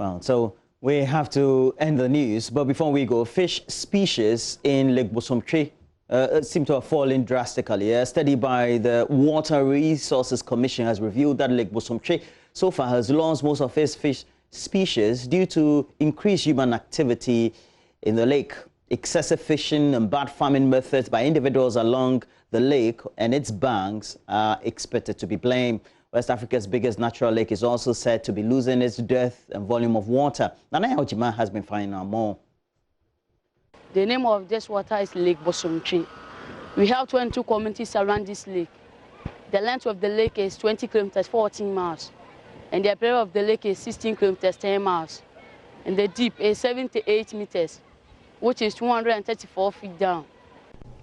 Well, so we have to end the news, but before we go, fish species in Lake Bosomtwe seem to have fallen drastically. A study by the Water Resources Commission has revealed that Lake Bosomtwe so far has lost most of its fish species due to increased human activity in the lake. Excessive fishing and bad farming methods by individuals along the lake and its banks are expected to be blamed. West Africa's biggest natural lake is also said to be losing its depth and volume of water. Nana Ojima has been finding out more. The name of this water is Lake Bosomtwe. We have 22 communities around this lake. The length of the lake is 20 kilometers, 14 miles. And the area of the lake is 16 kilometers, 10 miles. And the deep is 78 meters, which is 234 feet down.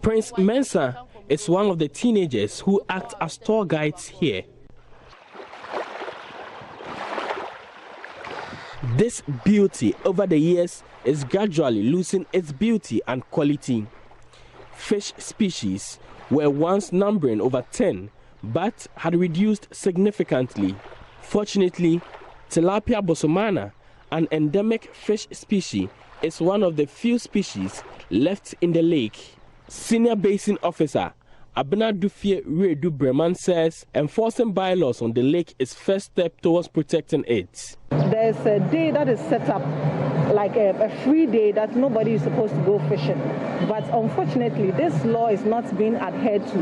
Prince Mensah is one of the teenagers who act as tour guides here. This beauty over the years is gradually losing its beauty and quality. Fish species were once numbering over 10, but had reduced significantly. Fortunately, Tilapia bosomana, an endemic fish species, is one of the few species left in the lake. Senior Basin Officer Abena Dufie Redu Breman says enforcing bylaws on the lake is first step towards protecting it. There's a day that is set up, like a free day that nobody is supposed to go fishing. But unfortunately, this law is not being adhered to.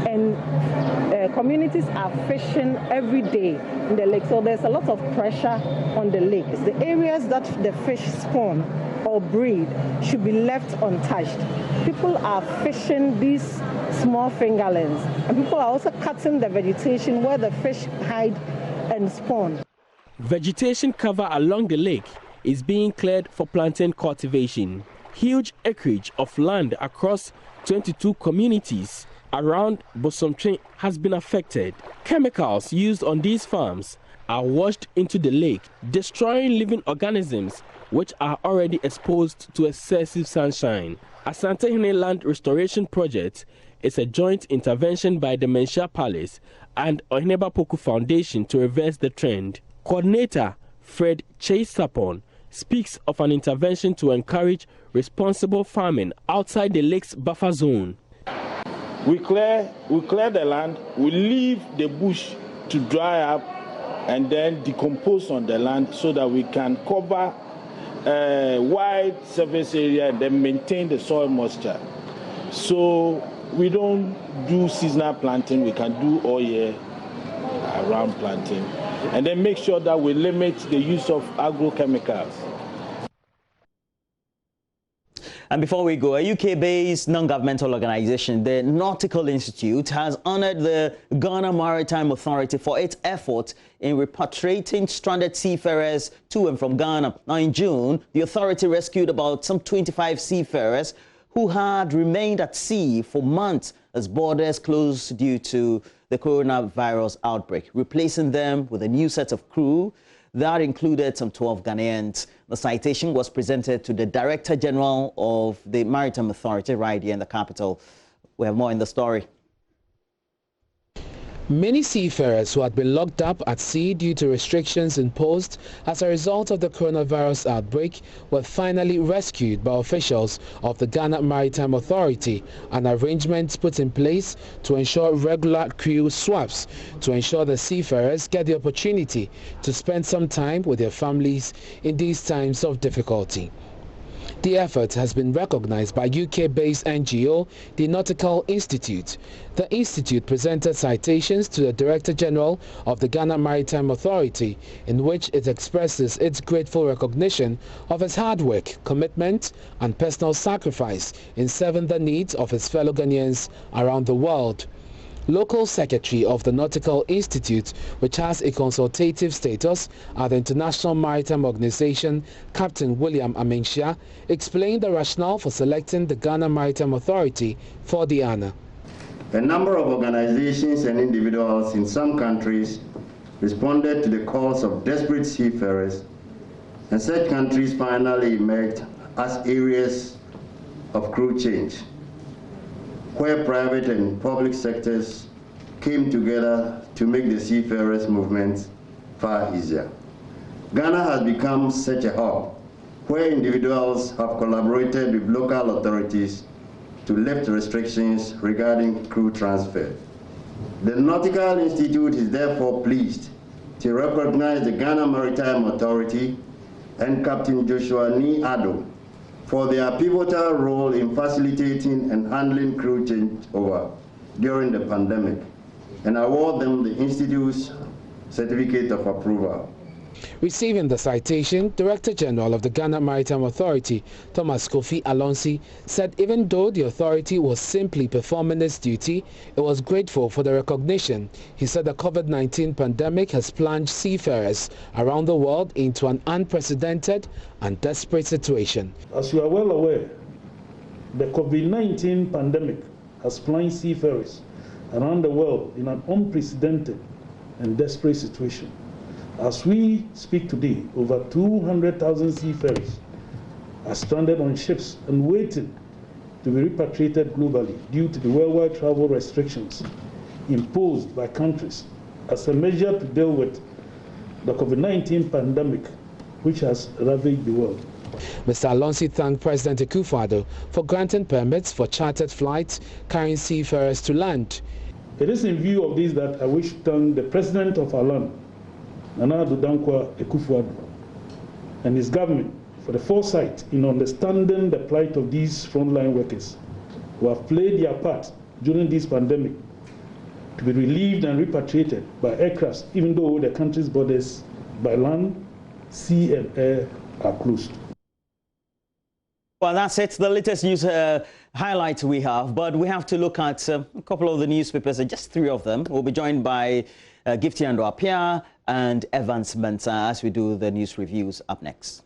And communities are fishing every day in the lake. So there's a lot of pressure on the lake. It's the areas that the fish spawn or breed should be left untouched. People are fishing these small fingerlings, and people are also cutting the vegetation where the fish hide and spawn. Vegetation cover along the lake is being cleared for plantain cultivation. Huge acreage of land across 22 communities around Bosomtwe has been affected. Chemicals used on these farms are washed into the lake, destroying living organisms which are already exposed to excessive sunshine. Asantehene Land Restoration Project is a joint intervention by the Menhia Palace and Oheneba Poku Foundation to reverse the trend. Coordinator Fred Chase-Sapon speaks of an intervention to encourage responsible farming outside the lake's buffer zone. We clear the land, we leave the bush to dry up and then decompose on the land so that we can cover a wide surface area and then maintain the soil moisture. So we don't do seasonal planting, we can do all year around planting. And then make sure that we limit the use of agrochemicals. And before we go, a UK-based non-governmental organization, the Nautical Institute, has honored the Ghana Maritime Authority for its effort in repatriating stranded seafarers to and from Ghana. Now, in June, the authority rescued about some 25 seafarers who had remained at sea for months as borders closed due to the coronavirus outbreak, replacing them with a new set of crew that included some 12 Ghanaians. The citation was presented to the Director General of the Maritime Authority right here in the capital. We have more in the story. Many seafarers who had been locked up at sea due to restrictions imposed as a result of the coronavirus outbreak were finally rescued by officials of the Ghana Maritime Authority, and arrangements put in place to ensure regular crew swaps to ensure the seafarers get the opportunity to spend some time with their families in these times of difficulty. The effort has been recognized by UK-based NGO, the Nautical Institute. The institute presented citations to the Director General of the Ghana Maritime Authority, in which it expresses its grateful recognition of its hard work, commitment, and personal sacrifice in serving the needs of its fellow Ghanaians around the world. Local Secretary of the Nautical Institute, which has a consultative status at the International Maritime Organization, Captain William Amenshia, explained the rationale for selecting the Ghana Maritime Authority for the honor. A number of organizations and individuals in some countries responded to the calls of desperate seafarers, and such countries finally emerged as areas of crew change, where private and public sectors came together to make the seafarers movement far easier. Ghana has become such a hub where individuals have collaborated with local authorities to lift restrictions regarding crew transfer. The Nautical Institute is therefore pleased to recognize the Ghana Maritime Authority and Captain Joshua Ni Ado for their pivotal role in facilitating and handling crew changeover during the pandemic, and award them the Institute's certificate of approval. Receiving the citation, Director General of the Ghana Maritime Authority, Thomas Kofi Alonsi, said even though the authority was simply performing its duty, it was grateful for the recognition. He said the COVID-19 pandemic has plunged seafarers around the world into an unprecedented and desperate situation. As you are well aware, the COVID-19 pandemic has plunged seafarers around the world in an unprecedented and desperate situation. As we speak today, over 200,000 seafarers are stranded on ships and waiting to be repatriated globally due to the worldwide travel restrictions imposed by countries as a measure to deal with the COVID-19 pandemic, which has ravaged the world. Mr. Alonsi thanked President Akufo-Addo for granting permits for chartered flights carrying seafarers to land. It is in view of this that I wish to thank the President of our land, Nana Addo Dankwa Akufo-Addo, and his government for the foresight in understanding the plight of these frontline workers who have played their part during this pandemic to be relieved and repatriated by aircraft, even though the country's borders by land, sea and air are closed. Well, that's it, the latest news highlights we have, but we have to look at a couple of the newspapers, just three of them. We'll be joined by Gifty Ando Apia and Evans Mensah as we do the news reviews up next.